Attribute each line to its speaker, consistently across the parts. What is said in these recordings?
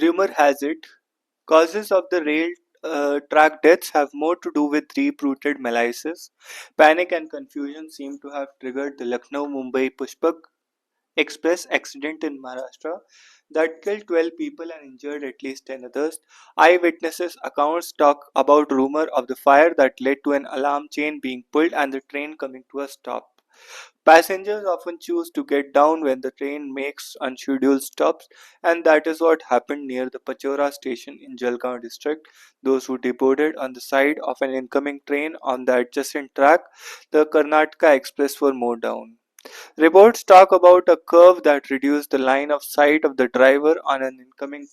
Speaker 1: Rumor has it, causes of the rail track deaths have more to do with deep-rooted malaise. Panic and confusion seem to have triggered the Lucknow-Mumbai Pushpak Express accident in Maharashtra that killed 12 people and injured at least 10 others. Eyewitnesses' accounts talk about rumor of the fire that led to an alarm chain being pulled and the train coming to a stop. Passengers often choose to get down when the train makes unscheduled stops, and that is what happened near the Pachora station in Jalgaon district. Those who departed on the side of an incoming train on the adjacent track, the Karnataka Express, were mowed down. Reports talk about a curve that reduced the line of sight of the driver on an incoming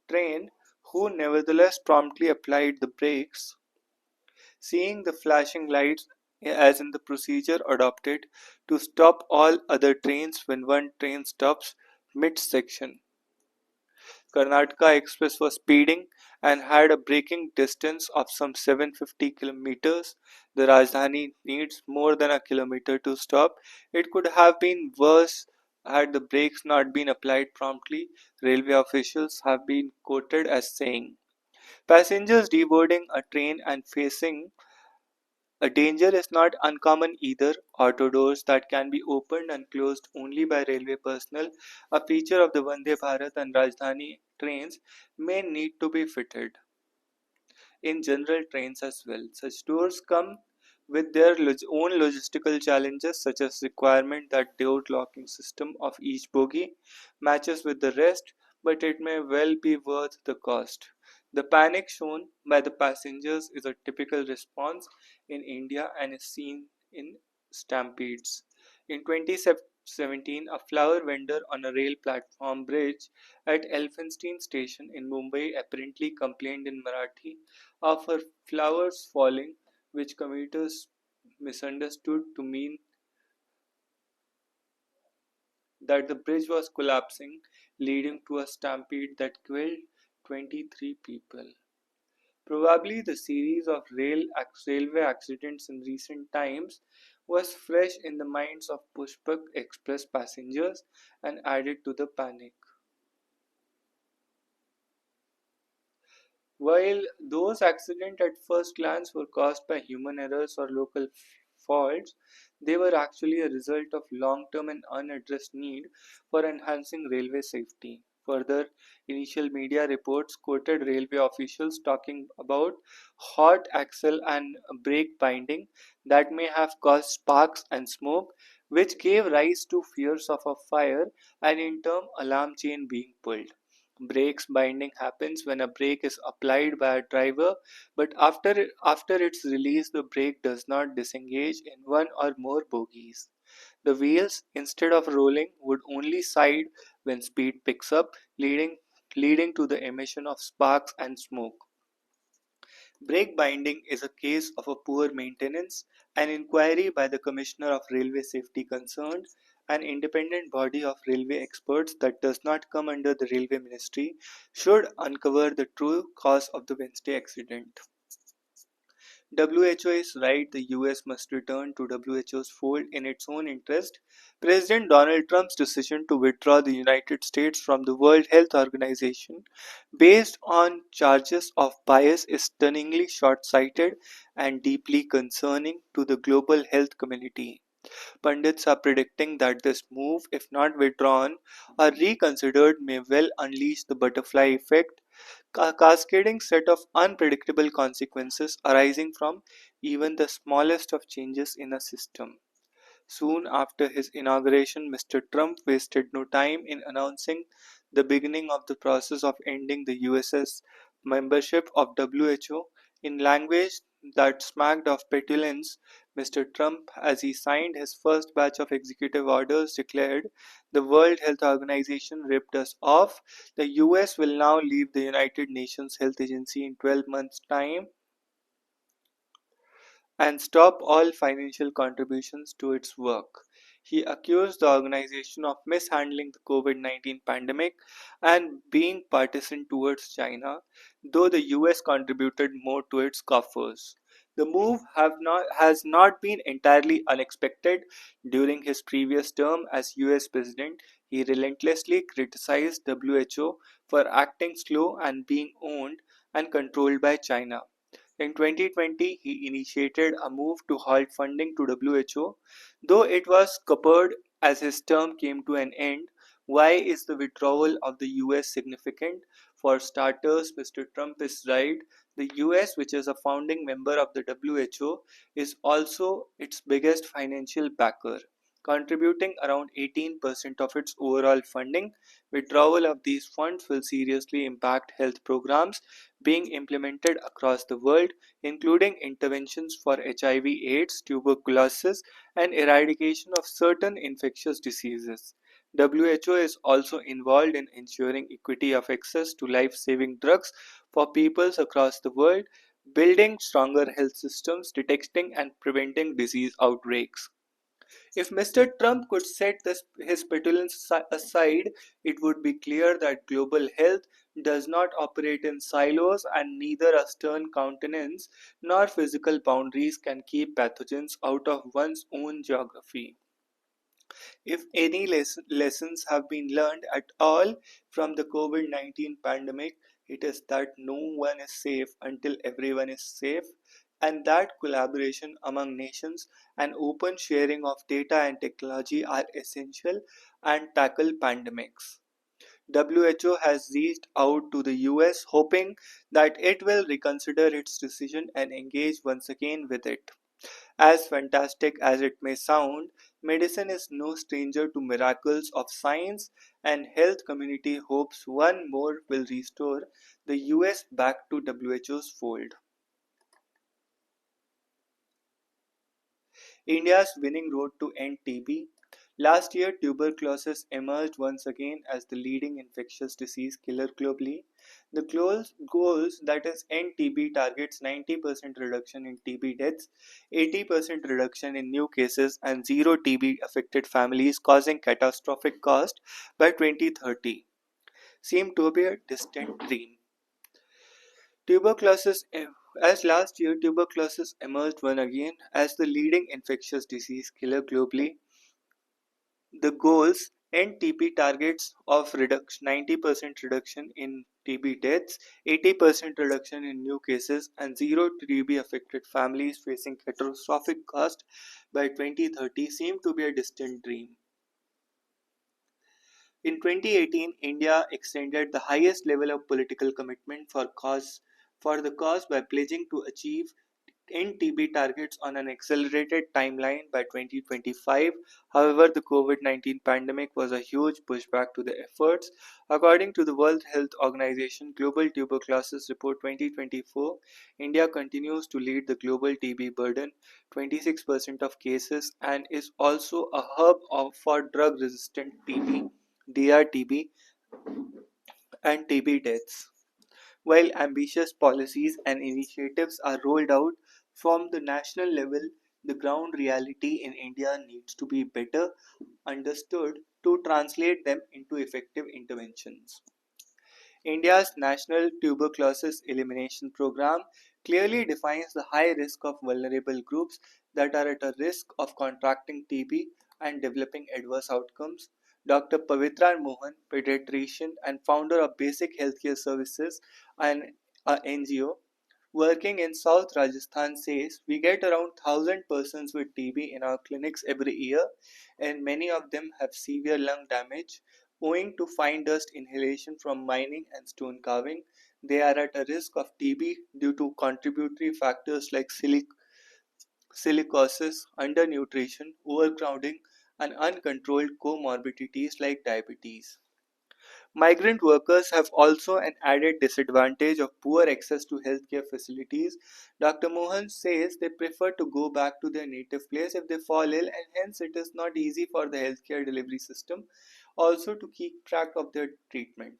Speaker 1: train, who nevertheless promptly applied the brakes, seeing the flashing lights as in the procedure adopted to stop all other trains when one train stops mid-section. Karnataka Express was speeding and had a braking distance of some 750 kilometers. The Rajdhani needs more than a kilometer to stop. It could have been worse had the brakes not been applied promptly, railway officials have been quoted as saying. Passengers deboarding a train and facing a danger is not uncommon either. Auto doors that can be opened and closed only by railway personnel, a feature of the Vande Bharat and Rajdhani trains, may need to be fitted in general trains as well. Such doors come with their own logistical challenges, such as requirement that door locking system of each bogie matches with the rest, but it may well be worth the cost. The panic shown by the passengers is a typical response in India and is seen in stampedes. In 2017, a flower vendor on a rail platform bridge at Elphinstone station in Mumbai apparently complained in Marathi of her flowers falling, which commuters misunderstood to mean that the bridge was collapsing, leading to a stampede that killed 23 people. Probably the series of railway accidents in recent times was fresh in the minds of Pushpak Express passengers and added to the panic. While those accidents at first glance were caused by human errors or local faults, they were actually a result of long-term and unaddressed need for enhancing railway safety. Further, initial media reports quoted railway officials talking about hot axle and brake binding that may have caused sparks and smoke, which gave rise to fears of a fire and in turn alarm chain being pulled. Brakes binding happens when a brake is applied by a driver, but after its release, the brake does not disengage in one or more bogies. The wheels, instead of rolling, would only side when speed picks up, leading to the emission of sparks and smoke. Brake binding is a case of a poor maintenance. An inquiry by the Commissioner of Railway Safety Concerned, an independent body of railway experts that does not come under the Railway Ministry, should uncover the true cause of the Wednesday accident. WHO is right, the US must return to WHO's fold in its own interest. President Donald Trump's decision to withdraw the United States from the World Health Organization based on charges of bias is stunningly short sighted and deeply concerning to the global health community. Pundits are predicting that this move, if not withdrawn or reconsidered, may well unleash the butterfly effect, a cascading set of unpredictable consequences arising from even the smallest of changes in a system. Soon after his inauguration, Mr. Trump wasted no time in announcing the beginning of the process of ending the US's membership of WHO in language that smacked of petulance. Mr. Trump, as he signed his first batch of executive orders, declared, "The World Health Organization ripped us off. The US will now leave the United Nations Health Agency in 12 months' time and stop all financial contributions to its work." He accused the organization of mishandling the COVID 19 pandemic and being partisan towards China, though the US contributed more to its coffers. The move has not been entirely unexpected. During his previous term as US President, He relentlessly criticized WHO for acting slow and being owned and controlled by China. In 2020, he initiated a move to halt funding to WHO, though it was scuppered as his term came to an end. Why is the withdrawal of the US significant? For starters, Mr. Trump is right. The US, which is a founding member of the WHO, is also its biggest financial backer, contributing around 18% of its overall funding. Withdrawal of these funds will seriously impact health programs being implemented across the world, including interventions for HIV/AIDS, tuberculosis, and eradication of certain infectious diseases. WHO is also involved in ensuring equity of access to life-saving drugs for peoples across the world, building stronger health systems, detecting and preventing disease outbreaks. If Mr. Trump could set his petulance aside, it would be clear that global health does not operate in silos, and neither a stern countenance nor physical boundaries can keep pathogens out of one's own geography. If any lessons have been learned at all from the COVID 19 pandemic, it is that no one is safe until everyone is safe, and that collaboration among nations and open sharing of data and technology are essential and tackle pandemics. WHO has reached out to the US hoping that it will reconsider its decision and engage once again with it. As fantastic as it may sound, medicine is no stranger to miracles of science, and health community hopes one more will restore the US back to WHO's fold. India's winning road to end TB. Last year, tuberculosis emerged once again as the leading infectious disease killer globally. The goals, that is, end TB, targets 90% reduction in TB deaths, 80% reduction in new cases, and zero TB affected families causing catastrophic cost by 2030 seem to be a distant dream. Tuberculosis as last year, tuberculosis emerged once again as the leading infectious disease killer globally. The goals and TB targets of reduction 90% reduction in TB deaths, 80% reduction in new cases, and zero TB affected families facing catastrophic cost by 2030 seem to be a distant dream. In 2018, India extended the highest level of political commitment for the cause by pledging to achieve NTB targets on an accelerated timeline by 2025. However, the COVID 19 pandemic was a huge pushback to the efforts. According to the World Health Organization Global Tuberculosis Report 2024, India continues to lead the global TB burden, 26% of cases, and is also a hub for drug resistant TB, DRTB, and TB deaths. While ambitious policies and initiatives are rolled out from the national level, the ground reality in India needs to be better understood to translate them into effective interventions. India's National Tuberculosis Elimination Program clearly defines the high risk of vulnerable groups that are at a risk of contracting TB and developing adverse outcomes. Dr. Pavitra Mohan, pediatrician and founder of Basic Healthcare Services, an NGO, working in South Rajasthan, says we get around 1,000 persons with TB in our clinics every year, and many of them have severe lung damage owing to fine dust inhalation from mining and stone carving. They are at a risk of TB due to contributory factors like silicosis, undernutrition, overcrowding, and uncontrolled comorbidities like diabetes. Migrant workers have also an added disadvantage of poor access to healthcare facilities. Dr. Mohan says they prefer to go back to their native place if they fall ill, and hence it is not easy for the healthcare delivery system also to keep track of their treatment.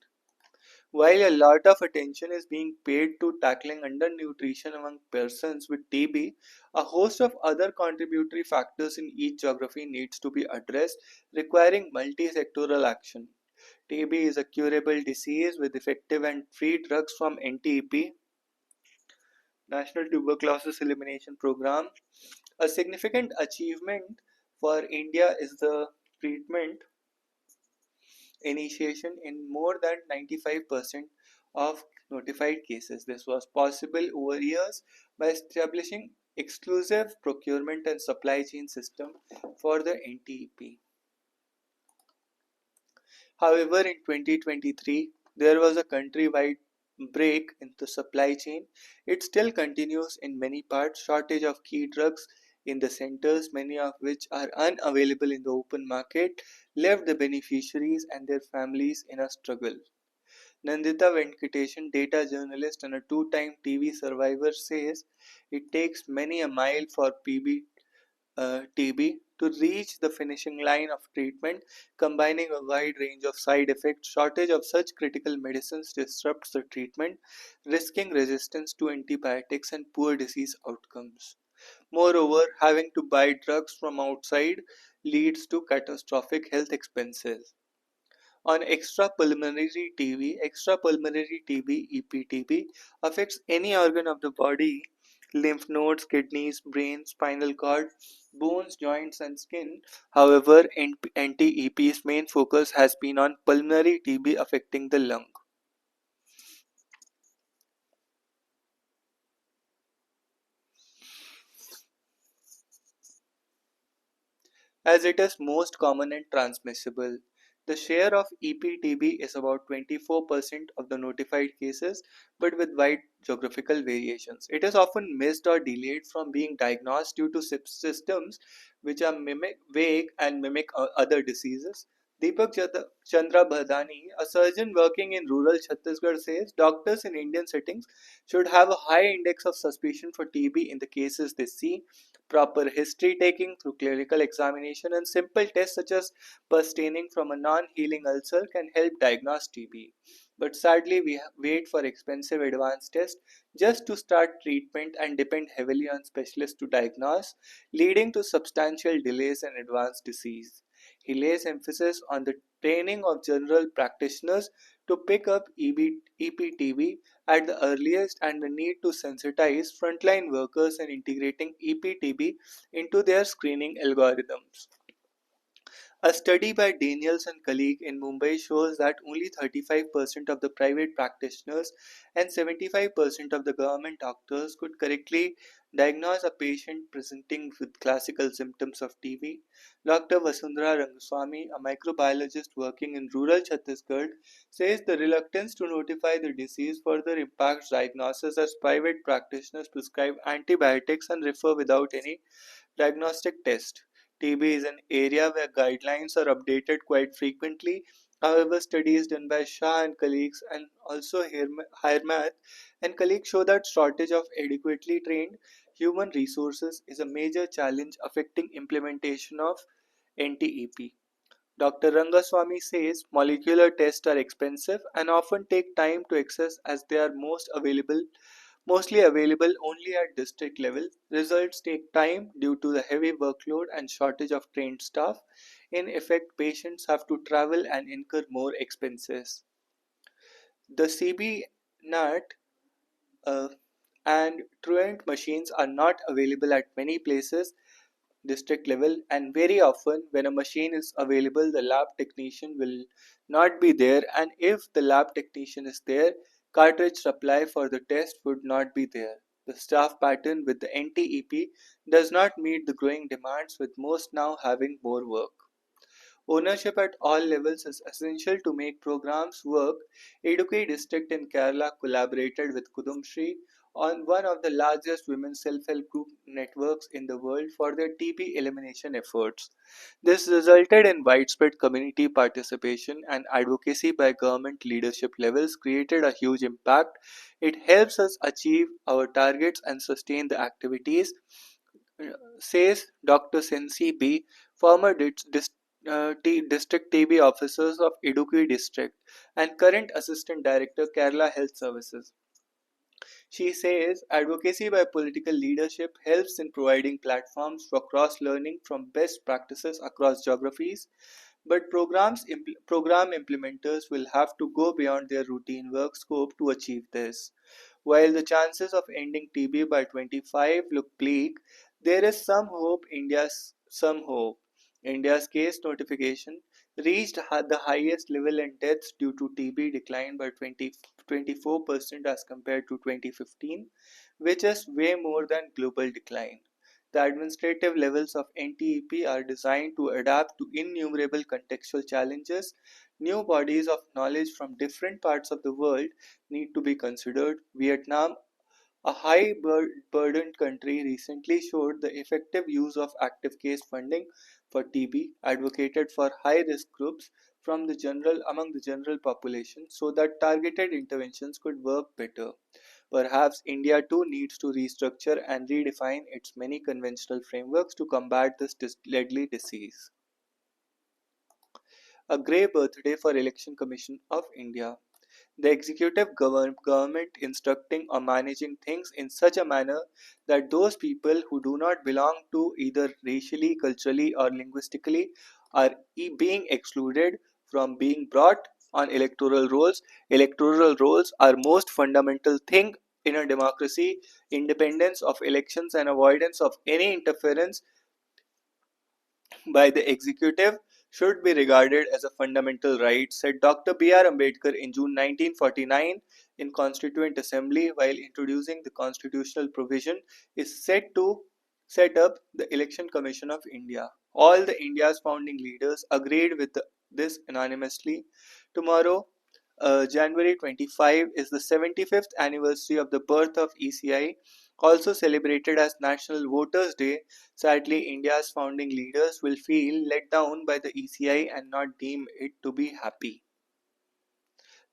Speaker 1: While a lot of attention is being paid to tackling undernutrition among persons with TB, a host of other contributory factors in each geography needs to be addressed, requiring multi-sectoral action. TB is a curable disease with effective and free drugs from NTEP, National Tuberculosis Elimination Program. A significant achievement for India is the treatment initiation in more than 95% of notified cases. This was possible over years by establishing exclusive procurement and supply chain system for the NTEP. However, in 2023, there was a countrywide break in the supply chain. It still continues in many parts. Shortage of key drugs in the centers, many of which are unavailable in the open market, left the beneficiaries and their families in a struggle. Nandita Venkatesan, data journalist and a two-time TV survivor, says it takes many a mile for TB to reach the finishing line of treatment, combining a wide range of side effects. Shortage of such critical medicines disrupts the treatment, risking resistance to antibiotics and poor disease outcomes. Moreover, having to buy drugs from outside leads to catastrophic health expenses. On extrapulmonary TB (EPTB) affects any organ of the body: lymph nodes, kidneys, brain, spinal cord, bones, joints, and skin. However, anti-EP's main focus has been on pulmonary TB affecting the lung. As it is most common and transmissible. The share of EPTB is about 24% of the notified cases, but with wide geographical variations. It is often missed or delayed from being diagnosed due to systems which are vague and mimic other diseases. Deepak Chandra Bhadani, a surgeon working in rural Chhattisgarh, says doctors in Indian settings should have a high index of suspicion for TB in the cases they see. Proper history taking through clinical examination and simple tests such as pus staining from a non-healing ulcer can help diagnose TB. But sadly, we wait for expensive advanced tests just to start treatment and depend heavily on specialists to diagnose, leading to substantial delays in advanced disease. He lays emphasis on the training of general practitioners to pick up EPTB at the earliest and the need to sensitize frontline workers and integrating EPTB into their screening algorithms. A study by Daniels and colleague in Mumbai shows that only 35% of the private practitioners and 75% of the government doctors could correctly diagnose a patient presenting with classical symptoms of TB. Dr. Vasundhara Rangaswamy, a microbiologist working in rural Chhattisgarh, says the reluctance to notify the disease further impacts diagnosis as private practitioners prescribe antibiotics and refer without any diagnostic test. TB is an area where guidelines are updated quite frequently. However, studies done by Shah and colleagues and also Hiremath and colleagues show that shortage of adequately trained human resources is a major challenge affecting implementation of NTEP. Dr. Rangaswamy says molecular tests are expensive and often take time to access as they are mostly available only at district level. Results take time due to the heavy workload and shortage of trained staff. In effect, patients have to travel and incur more expenses. The CB-NAT uh, and Truant machines are not available at many places district level, and very often when a machine is available the lab technician will not be there, and if the lab technician is there, cartridge supply for the test would not be there. The staff pattern with the NTEP does not meet the growing demands, with most now having more work. Ownership at all levels is essential to make programs work. Idukki district in Kerala collaborated with Kudumshri on one of the largest women's self-help group networks in the world for their TB elimination efforts. This resulted in widespread community participation and advocacy by government leadership levels created a huge impact. It helps us achieve our targets and sustain the activities, says Dr. Sensi B, former district TB officers of Idukki district and current assistant director Kerala Health Services. She says advocacy by political leadership helps in providing platforms for cross learning from best practices across geographies, but program implementers will have to go beyond their routine work scope to achieve this. While the chances of ending TB by 25 look bleak, there is some hope. India's case notification reached the highest level, and deaths due to TB declined by 24% as compared to 2015, which is way more than global decline. The administrative levels of NTEP are designed to adapt to innumerable contextual challenges. New bodies of knowledge from different parts of the world need to be considered. Vietnam, a high burdened country, recently showed the effective use of active case funding for TB, advocated for high risk groups among the general population so that targeted interventions could work better. Perhaps India too needs to restructure and redefine its many conventional frameworks to combat this deadly disease. A grey birthday for Election Commission of India. The executive government instructing or managing things in such a manner that those people who do not belong to either racially, culturally, or linguistically are being excluded from being brought on electoral rolls. Electoral rolls are most fundamental thing in a democracy. Independence of elections and avoidance of any interference by the executive should be regarded as a fundamental right, said Dr. B.R. Ambedkar in June 1949 in Constituent Assembly while introducing the constitutional provision is set to set up the Election Commission of India. All the India's founding leaders agreed with this unanimously. Tomorrow, January 25 is the 75th anniversary of the birth of ECI, also celebrated as National Voters' Day. Sadly, India's founding leaders will feel let down by the ECI and not deem it to be happy.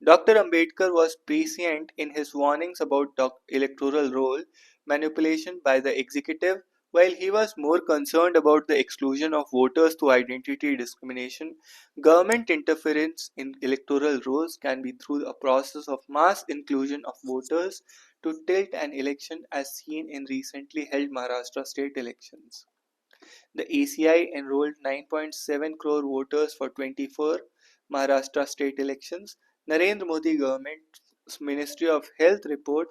Speaker 1: Dr. Ambedkar was prescient in his warnings about electoral roll manipulation by the executive. While he was more concerned about the exclusion of voters through identity discrimination, government interference in electoral rolls can be through a process of mass inclusion of voters to tilt an election as seen in recently held Maharashtra state elections. The ACI enrolled 9.7 crore voters for 24 Maharashtra state elections. Narendra Modi government's Ministry of Health report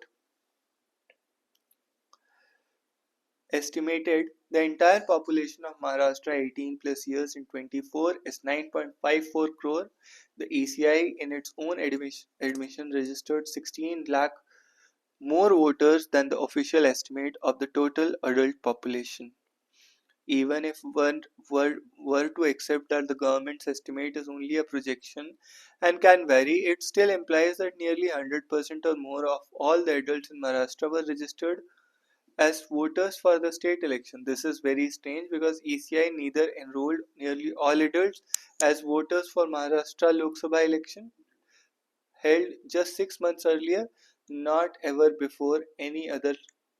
Speaker 1: estimated the entire population of Maharashtra 18 plus years in 24 is 9.54 crore. The ACI in its own admission registered 16 lakh more voters than the official estimate of the total adult population. Even if one were to accept that the government's estimate is only a projection and can vary, it still implies that nearly 100% or more of all the adults in Maharashtra were registered as voters for the state election. This is very strange because ECI neither enrolled nearly all adults as voters for Maharashtra Lok Sabha election held just 6 months earlier, not ever before any other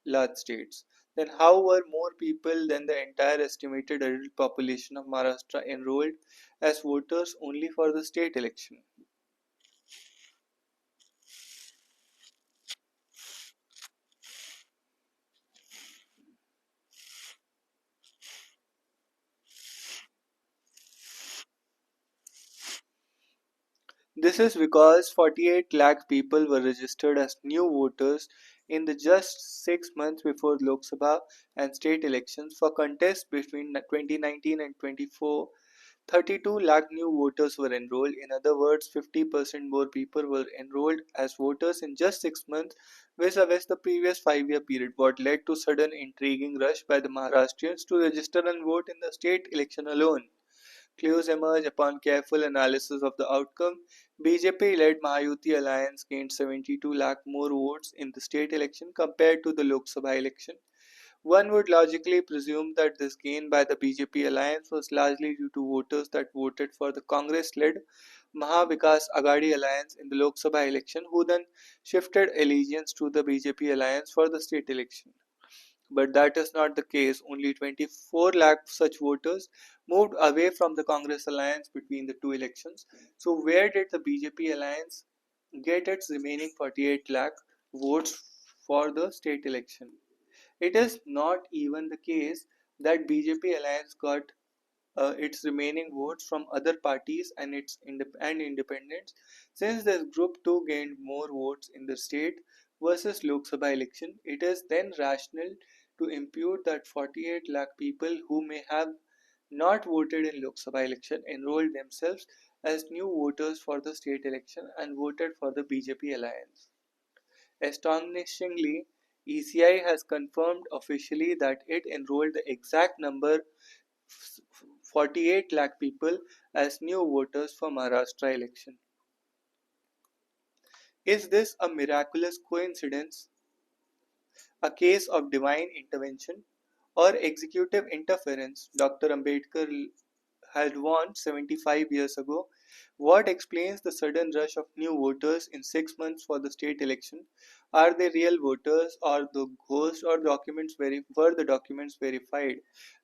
Speaker 1: large states. Then, how were more people than the entire estimated adult population of Maharashtra enrolled as voters only for the state election? This is because 48 lakh people were registered as new voters in the just 6 months before Lok Sabha and state elections. For contests between 2019 and 24, 32 lakh new voters were enrolled. In other words, 50% more people were enrolled as voters in just 6 months vis-a-vis the previous 5-year period. What led to sudden intriguing rush by the Maharashtrians to register and vote in the state election alone? Clues emerge upon careful analysis of the outcome. BJP-led Mahayuti alliance gained 72 lakh more votes in the state election compared to the Lok Sabha election. One would logically presume that this gain by the BJP alliance was largely due to voters that voted for the Congress-led Maha Vikas Aghadi alliance in the Lok Sabha election, who then shifted allegiance to the BJP alliance for the state election. But that is not the case. Only 24 lakh such voters moved away from the Congress alliance between the two elections. So, where did the BJP alliance get its remaining 48 lakh votes for the state election? It is not even the case that BJP alliance got its remaining votes from other parties and independents, since the group 2 gained more votes in the state versus Lok Sabha election. It is then rational to impute that 48 lakh people who may have not voted in Lok Sabha election enrolled themselves as new voters for the state election and voted for the BJP alliance. Astonishingly, ECI has confirmed officially that it enrolled the exact number 48 lakh people as new voters for Maharashtra election. Is this a miraculous coincidence, a case of divine intervention, or executive interference? Dr. Ambedkar had won 75 years ago. What explains the sudden rush of new voters in 6 months for the state election? Are they real voters or the ghost or were the documents verified?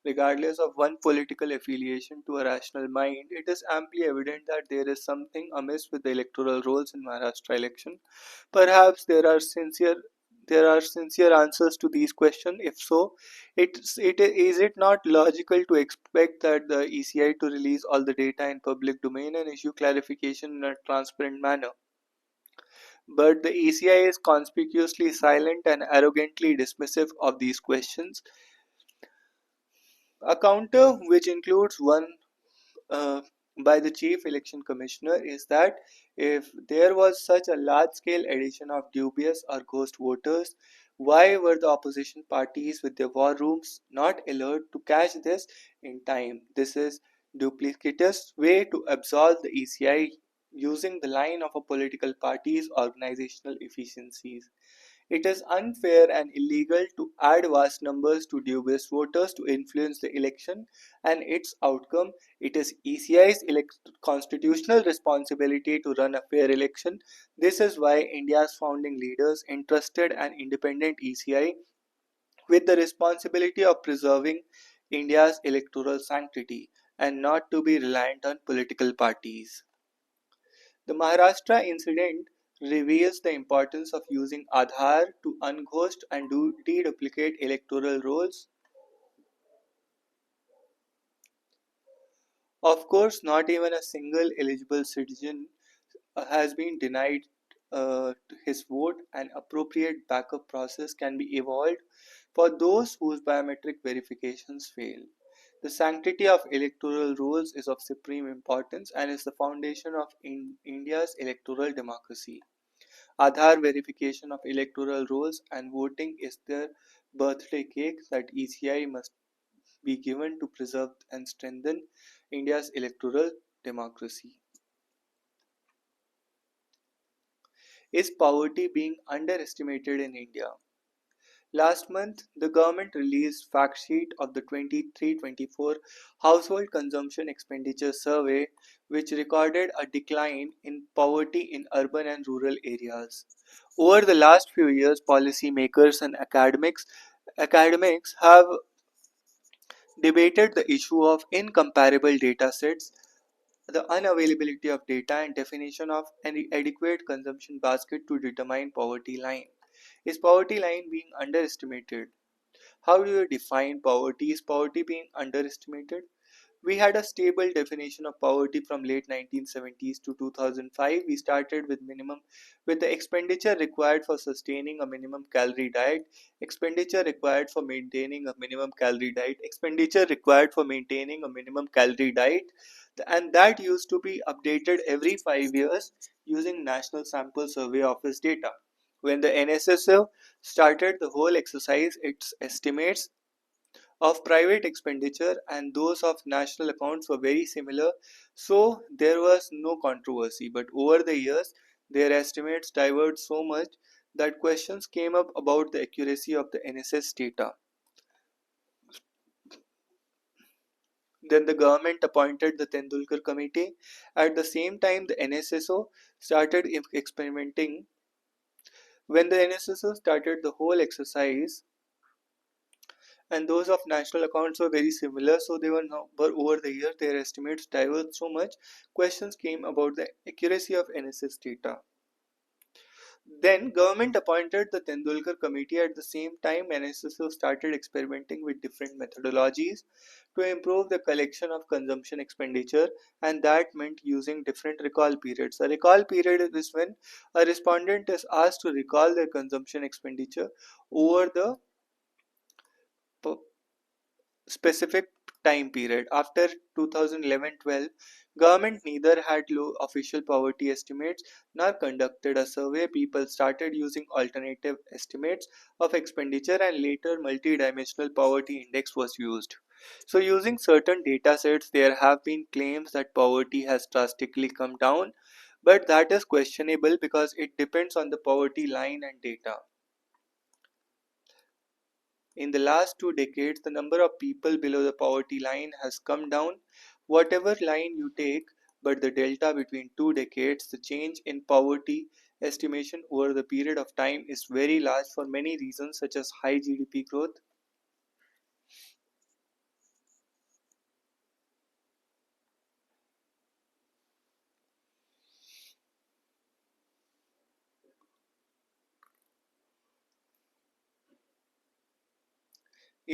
Speaker 1: Regardless of one political affiliation to a rational mind, it is amply evident that there is something amiss with the electoral rolls in Maharashtra election. Perhaps there are sincere answers to these questions. If so, is it not logical to expect that the ECI to release all the data in public domain and issue clarification in a transparent manner? But the ECI is conspicuously silent and arrogantly dismissive of these questions. A counter, which includes one uh, by the Chief Election Commissioner, is that if there was such a large scale addition of dubious or ghost voters, why were the opposition parties with their war rooms not alert to catch this in time? This is duplicitous way to absolve the ECI using the line of a political party's organizational efficiencies. It is unfair and illegal to add vast numbers to dubious voters to influence the election and its outcome. It is ECI's constitutional responsibility to run a fair election. This is why India's founding leaders entrusted an independent ECI with the responsibility of preserving India's electoral sanctity and not to be reliant on political parties. The Maharashtra incident reveals the importance of using Aadhaar to unghost and deduplicate electoral rolls. Of course, not even a single eligible citizen has been denied his vote. An appropriate backup process can be evolved for those whose biometric verifications fail. The sanctity of electoral rolls is of supreme importance and is the foundation of India's electoral democracy. Aadhaar verification of electoral rolls and voting is their birthday cake that ECI must be given to preserve and strengthen India's electoral democracy. Is poverty being underestimated in India? Last month, the government released fact sheet of the 23-24 Household Consumption Expenditure Survey, which recorded a decline in poverty in urban and rural areas. Over the last few years, policymakers and academics have debated the issue of incomparable data sets, the unavailability of data, and definition of an adequate consumption basket to determine poverty line. Is poverty line being underestimated? How do you define poverty? Is poverty being underestimated? We had a stable definition of poverty from late 1970s to 2005. We started with the expenditure required for sustaining a minimum calorie diet, expenditure required for maintaining a minimum calorie diet, expenditure required for maintaining a minimum calorie diet, and that used to be updated every 5 years using National Sample Survey Office data. When the NSSO started the whole exercise, its estimates of private expenditure and those of national accounts were very similar, so there was no controversy. But over the years, their estimates diverged so much that questions came up about the accuracy of the NSS data. Then the government appointed the Tendulkar Committee. At the same time, the NSSO started experimenting. When the NSSO started the whole exercise, and those of national accounts were very similar, so they were now, but over the years their estimates diverged so much, questions came about the accuracy of NSS data. Then government appointed the Tendulkar Committee. At the same time, NSSO started experimenting with different methodologies to improve the collection of consumption expenditure, and that meant using different recall periods. A recall period is when a respondent is asked to recall their consumption expenditure over the specific time period. After 2011-12, government neither had low official poverty estimates nor conducted a survey. People started using alternative estimates of expenditure, and later multidimensional poverty index was used. So using certain data sets, there have been claims that poverty has drastically come down, but that is questionable because it depends on the poverty line and data. In the last 2 decades, the number of people below the poverty line has come down. Whatever line you take, but the delta between 2 decades, the change in poverty estimation over the period of time is very large for many reasons, such as high GDP growth.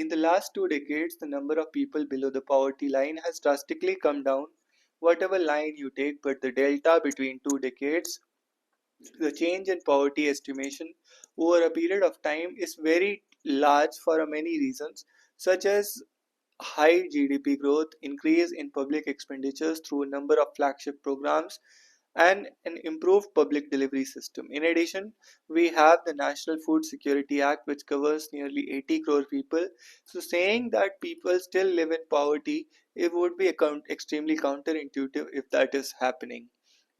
Speaker 1: In the last 2 decades, the number of people below the poverty line has drastically come down. Whatever line you take, but the delta between 2 decades, the change in poverty estimation over a period of time is very large for many reasons, such as high GDP growth, increase in public expenditures through a number of flagship programs, and an improved public delivery system. In addition, we have the National Food Security Act, which covers nearly 80 crore people. So, saying that people still live in poverty, it would be extremely counterintuitive if that is happening.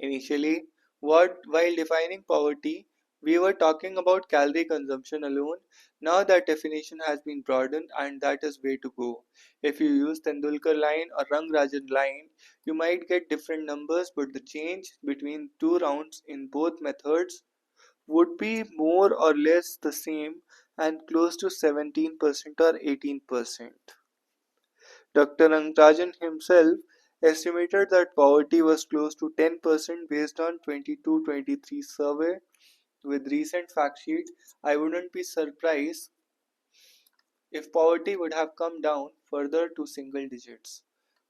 Speaker 1: Initially, while defining poverty, we were talking about calorie consumption alone. Now that definition has been broadened, and that is way to go. If you use Tendulkar line or Rangrajan line, you might get different numbers, but the change between two rounds in both methods would be more or less the same and close to 17% or 18%. Dr. Rangarajan himself estimated that poverty was close to 10% based on 22-23 survey. With recent fact sheets, I wouldn't be surprised if poverty would have come down further to single digits.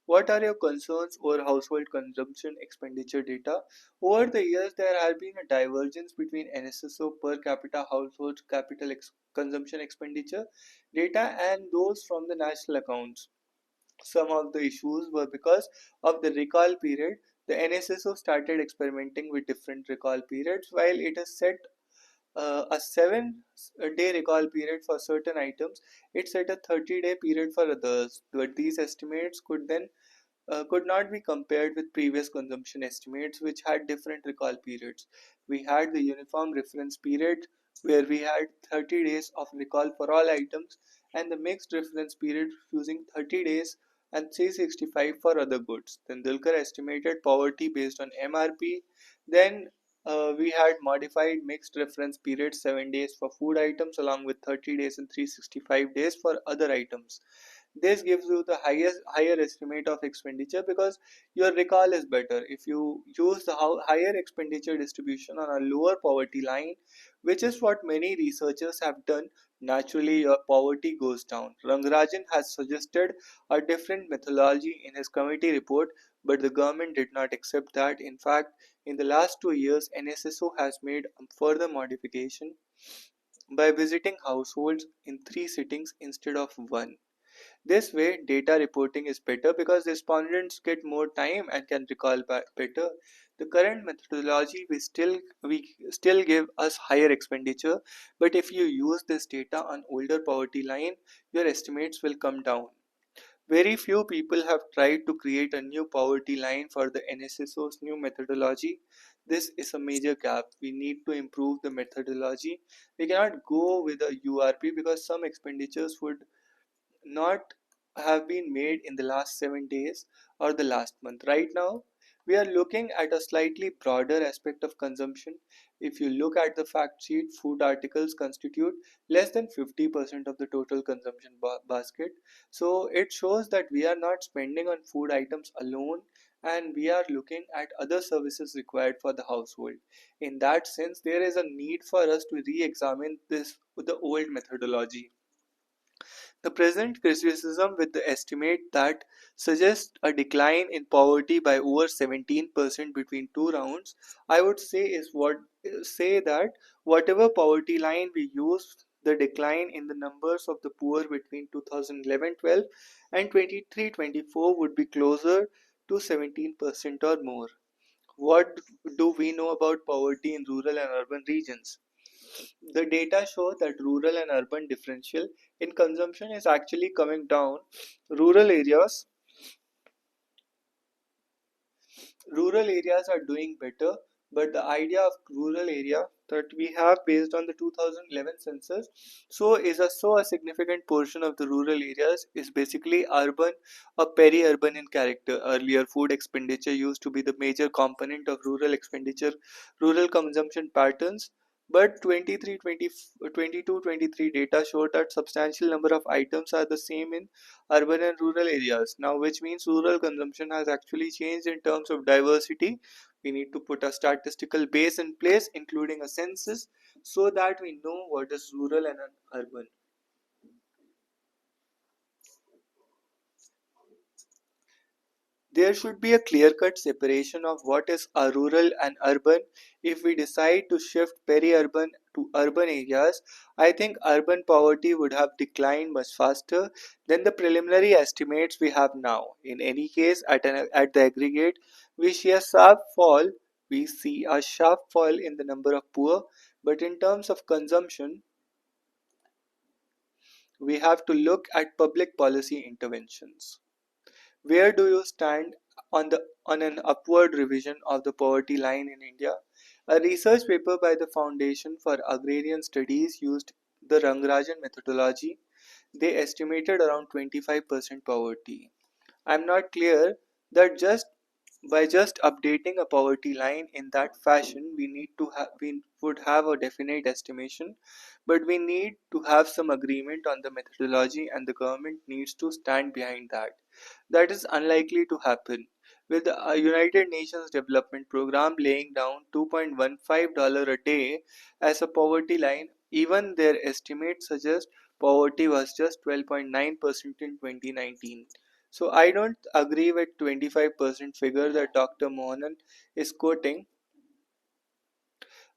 Speaker 1: What are your concerns over household consumption expenditure data? Over the years, there has been a divergence between NSSO per capita household consumption expenditure data and those from the national accounts. Some of the issues were because of the recall period. The NSSO started experimenting with different recall periods. While it has set a 7 day recall period for certain items, it set a 30-day period for others. But these estimates could not be compared with previous consumption estimates, which had different recall periods. We had the uniform reference period, where we had 30 days of recall for all items, and the mixed reference period using 30 days and 365 for other goods. Then Dulkar estimated poverty based on MRP. Then we had modified mixed reference period, 7 days for food items along with 30 days and 365 days for other items. This gives you the higher estimate of expenditure because your recall is better. If you use the higher expenditure distribution on a lower poverty line, which is what many researchers have done, naturally your poverty goes down. Rangarajan has suggested a different methodology in his committee report, but the government did not accept that. In fact, in the last 2 years, NSSO has made a further modification by visiting households in 3 sittings instead of one. This way, data reporting is better because respondents get more time and can recall better. The current methodology we still give us higher expenditure, but if you use this data on older poverty line, your estimates will come down. Very few people have tried to create a new poverty line for the NSSO's new methodology. This is a major gap. We need to improve the methodology. We cannot go with a URP because some expenditures would not have been made in the last 7 days or the last month. Right now, we are looking at a slightly broader aspect of consumption. If you look at the fact sheet, food articles constitute less than 50% of the total consumption basket. So it shows that we are not spending on food items alone, and we are looking at other services required for the household. In that sense, there is a need for us to re-examine this with the old methodology. The present criticism with the estimate that suggests a decline in poverty by over 17% between two rounds, I would say is what say that whatever poverty line we use, the decline in the numbers of the poor between 2011-12 and 23-24 would be closer to 17% or more. What do we know about poverty in rural and urban regions? The data show that rural and urban differential in consumption is actually coming down. Rural areas rural areas are doing better, but the idea of rural area that we have based on the 2011 census so a significant portion of the rural areas is basically urban or peri-urban in character. Earlier, food expenditure used to be the major component of rural expenditure, rural consumption patterns, but 22-23 data show that substantial number of items are the same in urban and rural areas now, which means rural consumption has actually changed in terms of diversity. We need to put a statistical base in place, including a census, so that we know what is rural and urban. There should be a clear-cut separation of what is a rural and urban. If we decide to shift peri-urban to urban areas, I think urban poverty would have declined much faster than the preliminary estimates we have now. In any case, at the aggregate, we see a sharp fall. We see a sharp fall in the number of poor, but in terms of consumption, we have to look at public policy interventions. Where do you stand on an upward revision of the poverty line in India? A research paper by the Foundation for Agrarian Studies used the Rangarajan methodology. They estimated around 25% poverty. I'm not clear that just updating a poverty line in that fashion, we would have a definite estimation, but we need to have some agreement on the methodology, and the government needs to stand behind that. That is unlikely to happen. With the United Nations Development Program laying down $2.15 a day as a poverty line, even their estimates suggest poverty was just 12.9% in 2019. So I don't agree with 25% figure that Dr. Mohanan is quoting.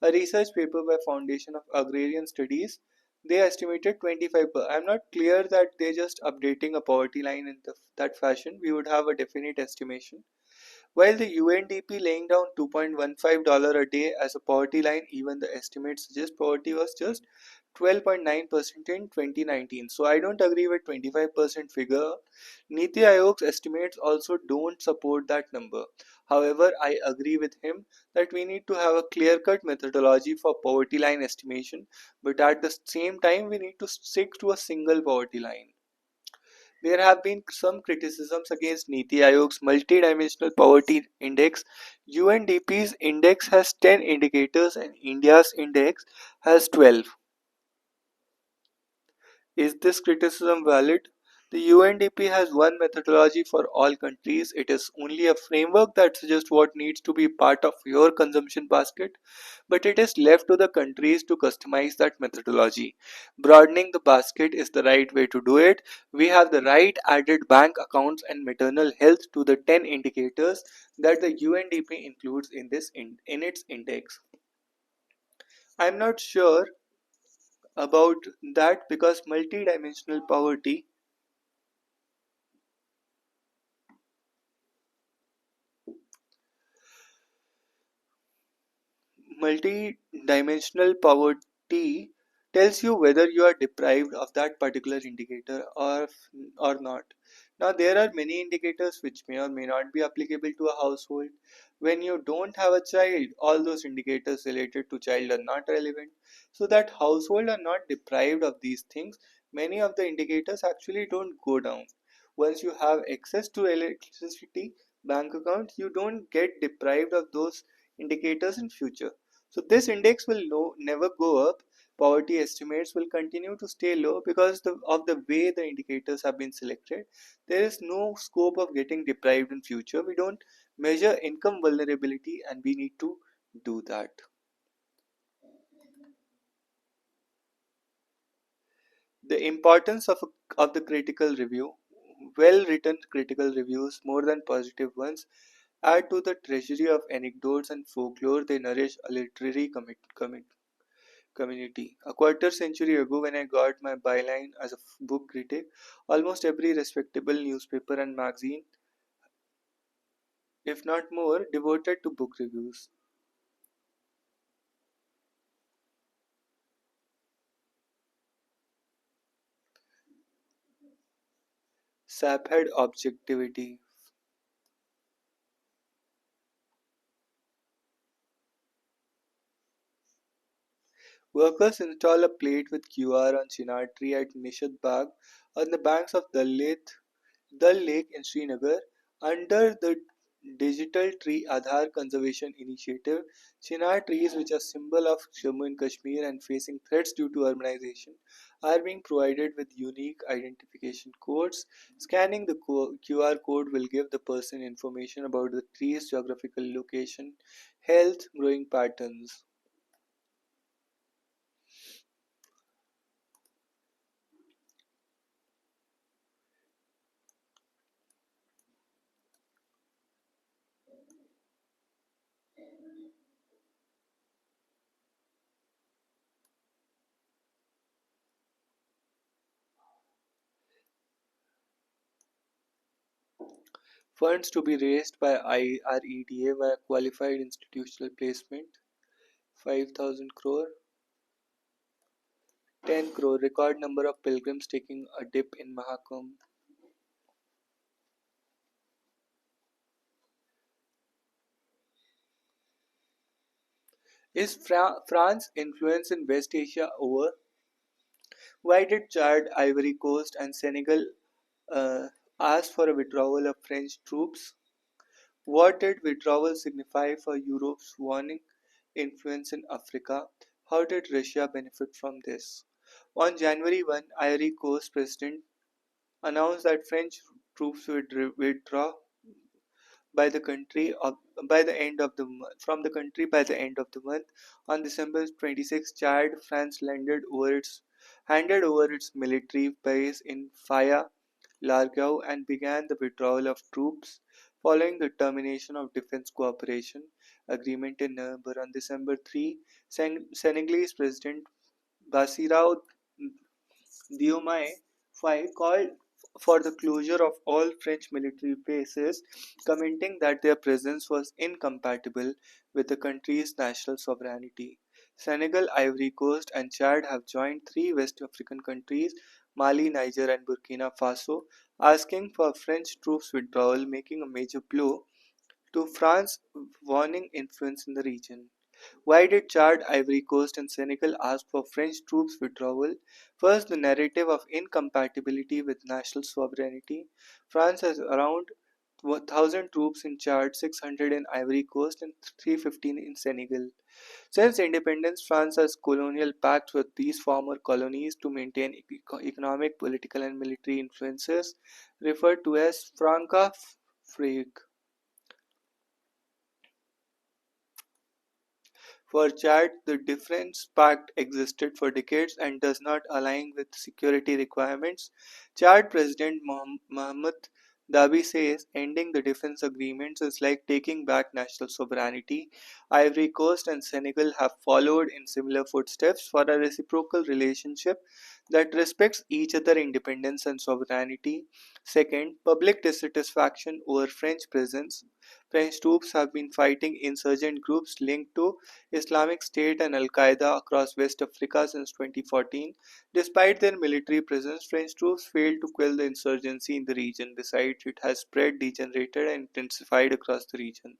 Speaker 1: A research paper by Foundation of Agrarian Studies, they estimated 25%. I'm not clear that they're just updating a poverty line in that fashion. We would have a definite estimation. While the UNDP laying down $2.15 a day as a poverty line, even the estimates suggest poverty was just 12.9% in 2019. So I don't agree with 25% figure. Niti Aayog's estimates also don't support that number. However, I agree with him that we need to have a clear-cut methodology for poverty line estimation, but at the same time we need to stick to a single poverty line. There have been some criticisms against Niti Aayog's multidimensional poverty index. UNDP's index has 10 indicators and India's index has 12. Is this criticism valid? The UNDP has one methodology for all countries. It is only a framework that suggests what needs to be part of your consumption basket, but it is left to the countries to customize that methodology. Broadening the basket is the right way to do it. We have the right added bank accounts and maternal health to the 10 indicators that the UNDP includes in its index. I'm not sure about that because multi-dimensional poverty tells you whether you are deprived of that particular indicator or not. Now there are many indicators which may or may not be applicable to a household. When you don't have a child, all those indicators related to child are not relevant. So that household are not deprived of these things. Many of the indicators actually don't go down. Once you have access to electricity, bank accounts, you don't get deprived of those indicators in future. So this index will never go up. Poverty estimates will continue to stay low because of the way the indicators have been selected. There is no scope of getting deprived in future. We don't measure income vulnerability and we need to do that. The importance of the critical review. Well written critical reviews, more than positive ones, add to the treasury of anecdotes and folklore they nourish a literary community. A quarter century ago, when I got my byline as a book critic, almost every respectable newspaper and magazine, if not more, devoted to book reviews. Saphead objectivity. Workers install a plate with QR on Chinar tree at Nishad Bagh on the banks of Dal Lake in Srinagar under the Digital Tree Aadhaar Conservation Initiative. Chinar trees, which are symbol of Jammu and Kashmir and facing threats due to urbanization, are being provided with unique identification codes. Scanning the QR code will give the person information about the tree's geographical location, health, growing patterns. Funds to be raised by IREDA via qualified institutional placement 5,000 crore, 10 crore, record number of pilgrims taking a dip in Mahakumbh. Is France influence in West Asia over? Why did Chad, Ivory Coast, and Senegal uh, ask for a withdrawal of French troops? What did withdrawal signify for Europe's warning influence in Africa? How did Russia benefit from this? On January 1, Ivory Coast President announced that French troops would withdraw by the country of, by the end of the from the country by the end of the month. On December 26, Chad, France handed over its military base in Faya Largau and began the withdrawal of troops following the termination of defense cooperation agreement in November. On December 3, Senegalese President Bassirou Diomaye Faye called for the closure of all French military bases, commenting that their presence was incompatible with the country's national sovereignty. Senegal, Ivory Coast, and Chad have joined three West African countries, Mali, Niger, and Burkina Faso, asking for French troops withdrawal, making a major blow to France's warning influence in the region. Why did Chad, Ivory Coast, and Senegal ask for French troops withdrawal? First, the narrative of incompatibility with national sovereignty. France has around 1,000 troops in Chad, 600 in Ivory Coast, and 315 in Senegal. Since independence, France has colonial pacts with these former colonies to maintain economic, political, and military influences, referred to as Franca Fregue. For Chad, the Defense Pact existed for decades and does not align with security requirements. Chad President Mohamed Dabi says ending the defense agreements is like taking back national sovereignty. Ivory Coast and Senegal have followed in similar footsteps for a reciprocal relationship that respects each other's independence and sovereignty. Second, public dissatisfaction over French presence. French troops have been fighting insurgent groups linked to Islamic State and Al Qaeda across West Africa since 2014. Despite their military presence, French troops failed to quell the insurgency in the region. Besides, it has spread, degenerated, and intensified across the region.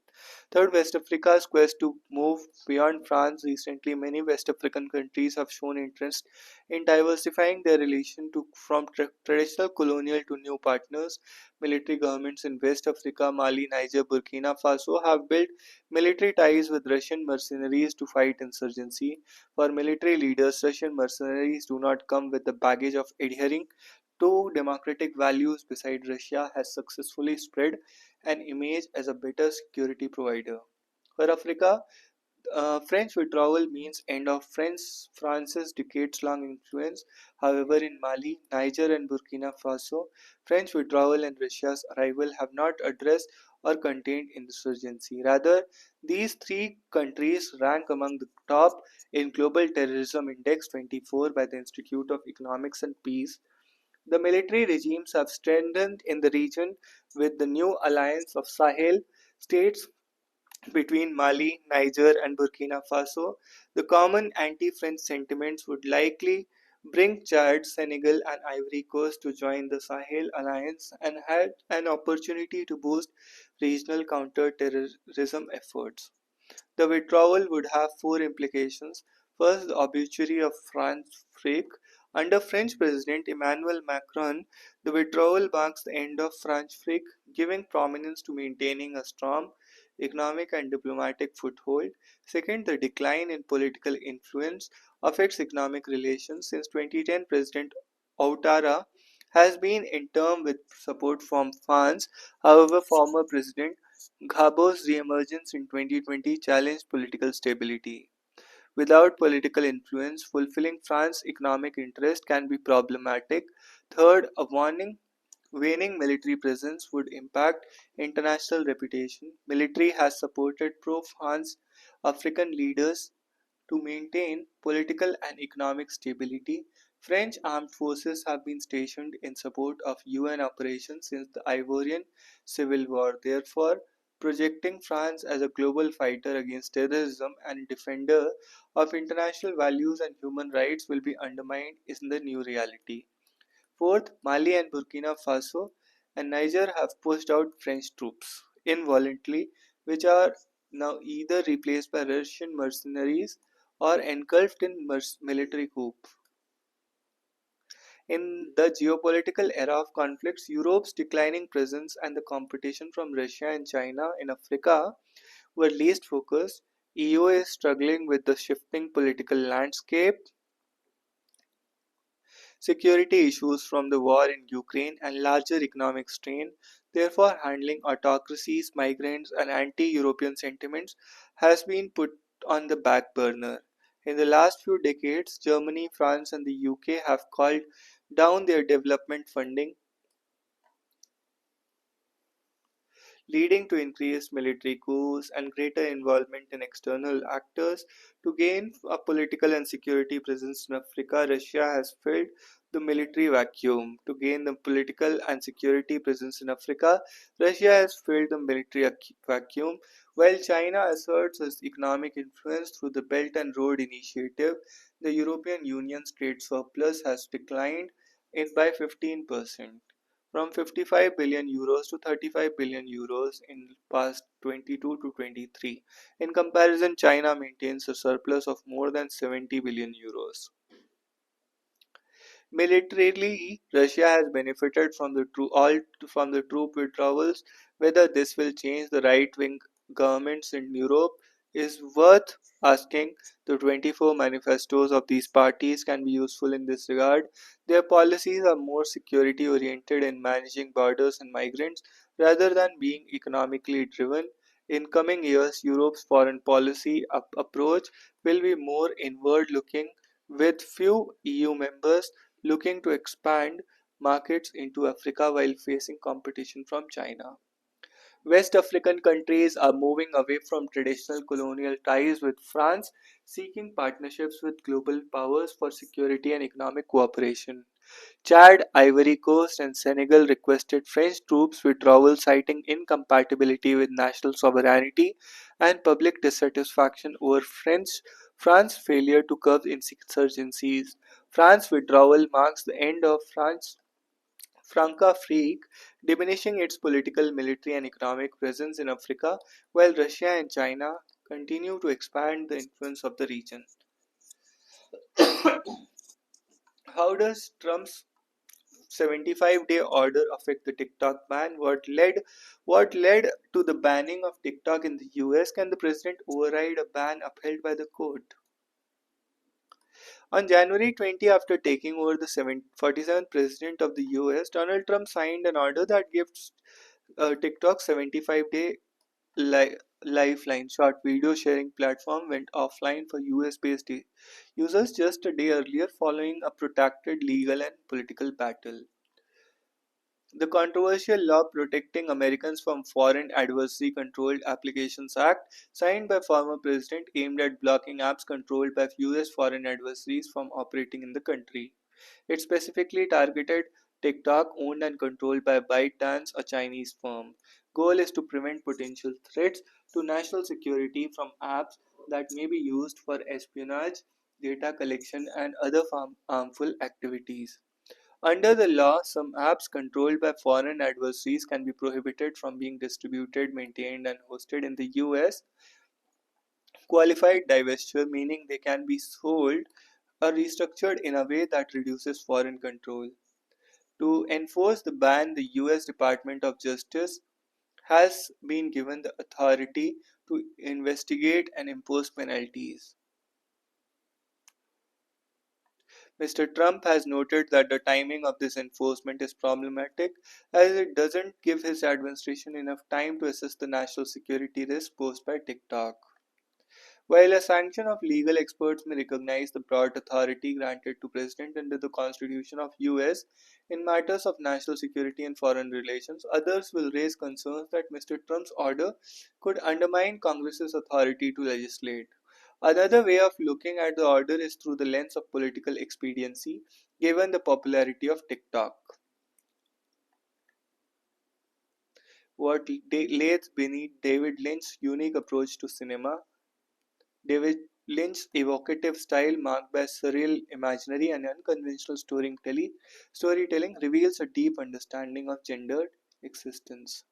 Speaker 1: Third, West Africa's quest to move beyond France. Recently, many West African countries have shown interest in diversifying their relation to from traditional colonial to new partners. Military governments in West Africa, Mali, Niger, Burkina Faso have built military ties with Russian mercenaries to fight insurgency. For military leaders, Russian mercenaries do not come with the baggage of adhering to democratic values. Besides, Russia has successfully spread an image as a better security provider. For Africa, French withdrawal means end of France's decades-long influence. However, in Mali, Niger, and Burkina Faso, French withdrawal and Russia's arrival have not addressed or contained insurgency. Rather, these three countries rank among the top in Global Terrorism Index 24 by the Institute of Economics and Peace. The military regimes have strengthened in the region with the new alliance of Sahel states between Mali, Niger, and Burkina Faso. The common anti French sentiments would likely bring Chad, Senegal, and Ivory Coast to join the Sahel alliance and had an opportunity to boost regional counter-terrorism efforts. The withdrawal would have four implications. First, the obituary of France Frick. Under French President Emmanuel Macron, the withdrawal marks the end of France Frick, giving prominence to maintaining a strong economic and diplomatic foothold. Second, the decline in political influence affects economic relations. Since 2010, President Ouattara has been in term with support from France. However, former President Ghabo's re-emergence in 2020 challenged political stability. Without political influence, fulfilling France's economic interest can be problematic. Third, a waning military presence would impact international reputation. Military has supported pro-France African leaders to maintain political and economic stability. French armed forces have been stationed in support of UN operations since the Ivorian Civil War. Therefore, projecting France as a global fighter against terrorism and defender of international values and human rights will be undermined in the new reality. Fourth, Mali and Burkina Faso and Niger have pushed out French troops involuntarily, which are now either replaced by Russian mercenaries or engulfed in military coups. In the geopolitical era of conflicts, Europe's declining presence and the competition from Russia and China in Africa were least focused. EU is struggling with the shifting political landscape, security issues from the war in Ukraine, and larger economic strain. Therefore, handling autocracies, migrants, and anti European sentiments has been put on the back burner. In the last few decades, Germany, France, and the UK have called down their development funding, leading to increased military coups and greater involvement in external actors. To gain a political and security presence in Africa, Russia has filled the military vacuum. To gain the political and security presence in Africa, Russia has filled the military vacuum. While China asserts its economic influence through the Belt and Road Initiative, the European Union's trade surplus has declined by 15%, from 55 billion euros to 35 billion euros in past 22 to 23. In comparison, China maintains a surplus of more than 70 billion euros. Militarily, Russia has benefited from the troop withdrawals. Whether this will change the right-wing governments in Europe is worth asking. The 24 manifestos of these parties can be useful in this regard. Their policies are more security-oriented in managing borders and migrants rather than being economically driven. In coming years, Europe's foreign policy approach will be more inward-looking, with few EU members looking to expand markets into Africa while facing competition from China. West African countries are moving away from traditional colonial ties with France, seeking partnerships with global powers for security and economic cooperation. Chad, Ivory Coast, and Senegal requested French troops withdrawal, citing incompatibility with national sovereignty and public dissatisfaction over France's failure to curb insurgencies. France's withdrawal marks the end of Francafrique, diminishing its political, military, and economic presence in Africa, while Russia and China continue to expand the influence of the region. How does Trump's 75-day order affect the TikTok ban? What led to the banning of TikTok in the US? Can the president override a ban upheld by the court? On January 20, after taking over the 47th president of the US, Donald Trump signed an order that gives TikTok 75-day lifeline. Short video sharing platform went offline for US based users just a day earlier following a protracted legal and political battle. The controversial law protecting Americans from Foreign Adversary Controlled Applications Act, signed by former president, aimed at blocking apps controlled by US foreign adversaries from operating in the country. It specifically targeted TikTok, owned and controlled by ByteDance, a Chinese firm. Goal is to prevent potential threats to national security from apps that may be used for espionage, data collection, and other harmful activities. Under the law, some apps controlled by foreign adversaries can be prohibited from being distributed, maintained, and hosted in the US. Qualified divestiture, meaning they can be sold or restructured in a way that reduces foreign control. To enforce the ban, the US Department of Justice has been given the authority to investigate and impose penalties. Mr. Trump has noted that the timing of this enforcement is problematic as it doesn't give his administration enough time to assess the national security risk posed by TikTok. While a sanction of legal experts may recognize the broad authority granted to President under the Constitution of US in matters of national security and foreign relations, others will raise concerns that Mr. Trump's order could undermine Congress's authority to legislate. Another way of looking at the order is through the lens of political expediency, given the popularity of TikTok. What lays beneath David Lynch's unique approach to cinema. David Lynch's evocative style, marked by surreal imaginary and unconventional storytelling, reveals a deep understanding of gendered existence.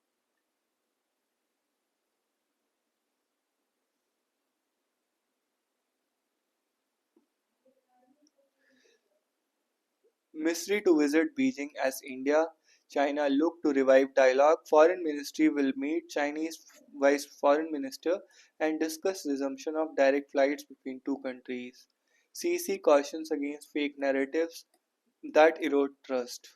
Speaker 1: Misri to visit Beijing as India China look to revive dialogue. Foreign Ministry will meet Chinese Vice Foreign Minister and discuss resumption of direct flights between two countries. CC cautions against fake narratives that erode trust.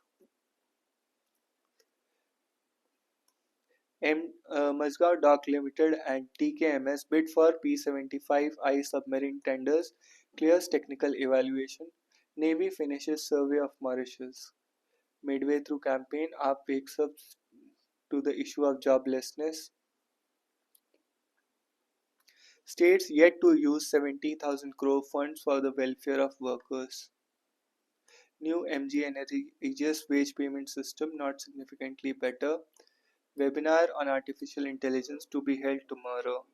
Speaker 1: Mazgaon Dock Limited and TKMS bid for P-75I submarine tenders, clears technical evaluation. Navy finishes survey of Mauritius. Midway through campaign, AAP wakes up to the issue of joblessness. States yet to use 70,000 crore funds for the welfare of workers. New MG Energy Aegis wage payment system not significantly better. Webinar on artificial intelligence to be held tomorrow.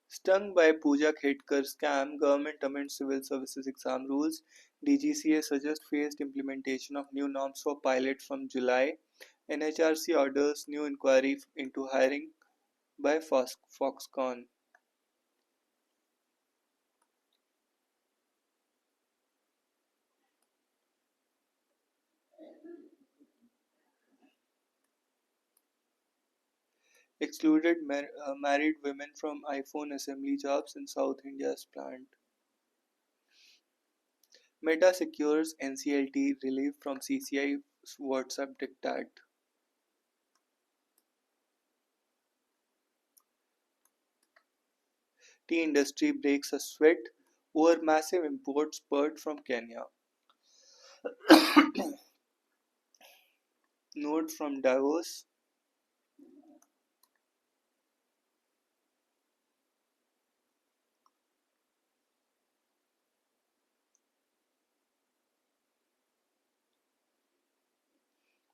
Speaker 1: Stung by Pooja Khetkar scam, government amends civil services exam rules. DGCA suggests phased implementation of new norms for pilots from July. NHRC orders new inquiry into hiring by Foxconn. Excluded married women from iPhone assembly jobs in South India's plant. Meta secures NCLT relief from CCI's WhatsApp diktat. Tea industry breaks a sweat over massive import spurt from Kenya. Note from Davos.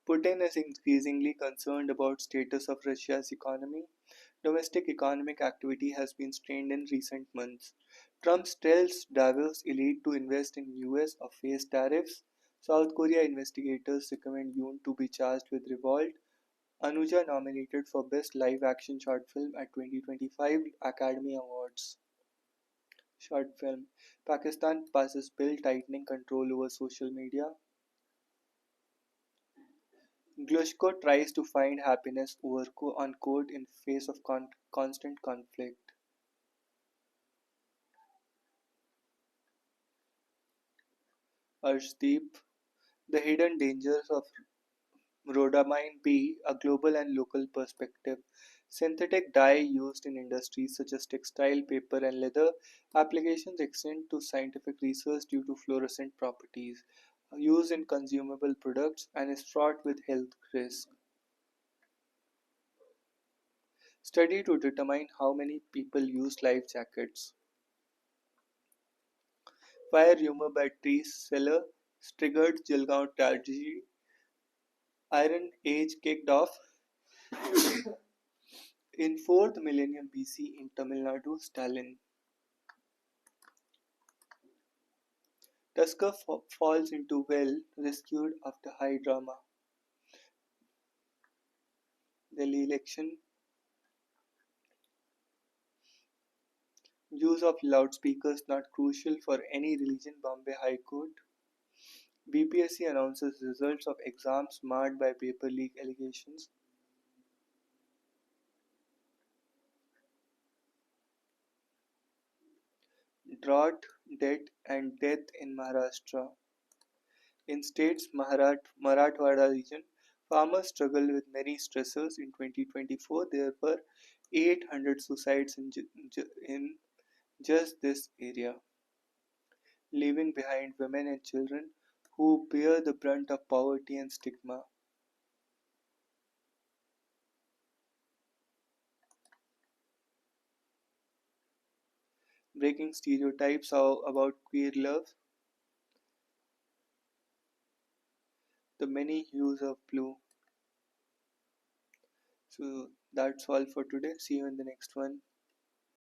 Speaker 1: Putin is increasingly concerned about status of Russia's economy. Domestic economic activity has been strained in recent months. Trump tells Davos elite to invest in US or face tariffs. South Korea investigators recommend Yoon to be charged with revolt. Anuja nominated for Best Live Action Short Film at 2025 Academy Awards. Short film. Pakistan passes bill tightening control over social media. Glushko tries to find happiness on code in face of constant conflict. Arshdeep, the hidden dangers of Rhodamine B, a global and local perspective. Synthetic dye used in industries such as textile, paper, and leather applications extend to scientific research due to fluorescent properties. Used in consumable products and is fraught with health risk. Study to determine how many people use life jackets. Fire rumor by tree seller triggered Jalgaon tragedy. Iron Age kicked off in 4th millennium BC in Tamil Nadu. Stalin. Tusker falls into well rescued after high drama. Delhi election. Use of loudspeakers not crucial for any religion. Bombay High Court. BPSC announces results of exams marred by paper leak allegations. Drought, debt, and death in Maharashtra. In states Marathwada region, farmers struggle with many stressors. In 2024, there were 800 suicides in just this area, leaving behind women and children who bear the brunt of poverty and stigma. Breaking stereotypes about queer love, the many hues of blue. So that's all for today. See you in the next one.